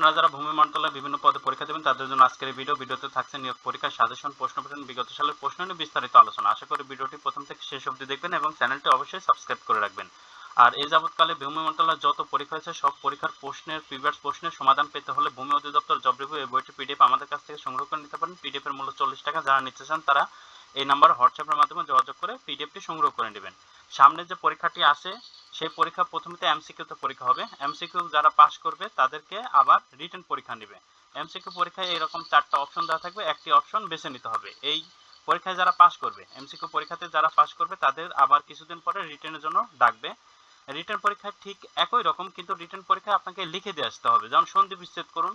আপনারা যারা ভূমি মন্ত্রণালয়ে বিভিন্ন পদে পরীক্ষা দেবেন তাদের জন্য আজকের এই ভিডিওতে থাকছে নিয়োগ পরীক্ষার সাজেশন, প্রশ্ন প্যাটার্ন, বিগত সালের প্রশ্ন নিয়ে বিস্তারিত আলোচনা। আশা করি ভিডিওটি প্রথম থেকে শেষ অবধি দেখবেন এবং চ্যানেলটি অবশ্যই সাবস্ক্রাইব করে রাখবেন। আর এই যাবৎকালে ভূমি মন্ত্রণালয়ে যত পরীক্ষা হয়েছে সব পরীক্ষার প্রিভিয়াস প্রশ্নের সমাধান পেতে হলে ভূমি অধিদপ্তর জব রিভিউ এই বইটি পিডিএফ আমাদের কাছ থেকে সংগ্রহ করে নিতে পারেন। পিডিএফ এর মূল্য 40 টাকা। যারা নিতে চান তারা এই নাম্বার হোয়াটসঅ্যাপের মাধ্যমে যোগাযোগ করে পিডিএফটি সংগ্রহ করে নেবেন। সামনে যে পরীক্ষাটি আসে সেই পরীক্ষা প্রথমে এমসিকিউতে পরীক্ষা হবে। এমসিকিউ যারা পাস করবে তাদেরকে আবার রিটেন পরীক্ষা নেবে। এমসিকিউ পরীক্ষায় এরকম 4টা অপশন দেওয়া থাকবে, একটি অপশন বেছে নিতে হবে। এই পরীক্ষায় যারা পাস করবে, এমসিকিউ পরীক্ষাতে যারা পাস করবে তাদের আবার কিছুদিন পরে রিটেনের জন্য ডাকবে। রিটেন পরীক্ষা ঠিক একই রকম, কিন্তু রিটেন পরীক্ষায় আপনাকে লিখে দিয়ে আসতে হবে। যেমন সন্ধি বিচ্ছেদ করুন,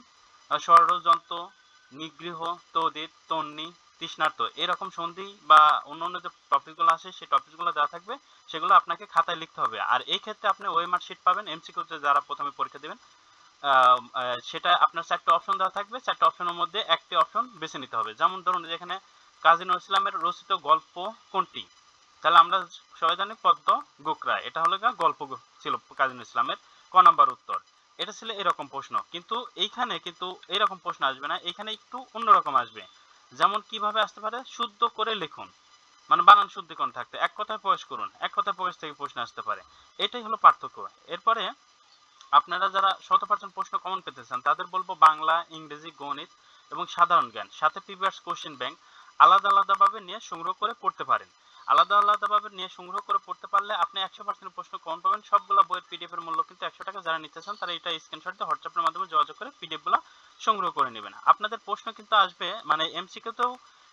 ষড়যন্ত্র, নিগৃহ, তদিত, তন্নি, তৃষ্ণার্ত, এরকম সন্ধি বা অন্যান্য যে টপিকগুলো আসে সেই টপিকগুলো দেওয়া থাকবে, সেগুলো আপনাকে খাতায় লিখতে হবে। আর এই ক্ষেত্রে আপনি ওএমআর শিট পাবেন। এমসিকিউতে যারা প্রথমে পরীক্ষা দেবেন সেটা আপনার 4টা অপশন দেওয়া থাকবে। 4টা অপশনের মধ্যে একটি অপশন বেছে নিতে হবে। যেমন ধরুন যেখানে কাজী নজরুল ইসলামের রচিত গল্প কোনটি, তাহলে আমরা সবাই জানি পদ্ম গোকরা, এটা হলো গল্প ছিল কাজী নজরুল ইসলামের। ক নাম্বার উত্তর। এটা ছিল এরকম প্রশ্ন, কিন্তু এইখানে কিন্তু এরকম প্রশ্ন আসবে না, এখানে একটু অন্যরকম আসবে। যেমন কিভাবে আসতে পারে, শুদ্ধ করে লিখুন, মানে বানান শুদ্ধিকরণ থাকতে, এক কথায় প্রকাশ করুন, এক কথায় প্রকাশ থেকে প্রশ্ন আসতে পারে। এটাই হলো পার্থক্য। এরপরে আপনারা যারা 100% প্রশ্ন কমন পেতে চান তাদের বলবো বাংলা, ইংরেজি, গণিত এবং সাধারণ জ্ঞান সাথে প্রিভিয়াস কোশ্চেন ব্যাংক আলাদা আলাদাভাবে নিয়ে সংগ্রহ করে পড়তে পারেন। আলাদা আলাদাভাবে নিয়ে সংগ্রহ করে পড়তে পারলে আপনি 100% প্রশ্ন কমন পাবেন। সবগুলো বইয়ের পিডিএফ এর মূল্য কিন্তু 100 টাকা। যারা নিতে চান তারা এটা স্ক্রিনশট দিয়ে হোয়াটসঅ্যাপের মাধ্যমে যোগাযোগ করে পিডিএফ গুলো সংগ্রহ করে নেবেন। আপনাদের প্রশ্ন কিন্তু আসবে, মানে এমসিকিউতেও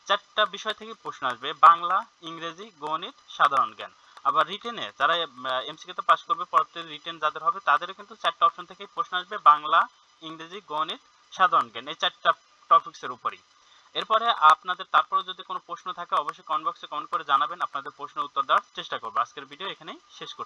4টা বিষয় থেকে প্রশ্ন আসবে, বাংলা, ইংরেজি, গণিত, সাধারণ জ্ঞান। আবার রিটেনে যারা এমসিকিউতে পাস করবে, পরবর্তী রিটেন যাদের হবে তাদেরও কিন্তু 4টা অপশন থেকেই প্রশ্ন আসবে, বাংলা, ইংরেজি, গণিত, সাধারণ জ্ঞান, এই 4টা টপিকসের উপরই। এরপরে আপনাদের তারপরে যদি কোনো প্রশ্ন থাকে অবশ্যই কমেন্ট বক্সে কমেন্ট করে জানাবেন। আপনাদের প্রশ্নের উত্তর দেওয়ার চেষ্টা করবো। আজকের ভিডিও এখানেই শেষ করছি।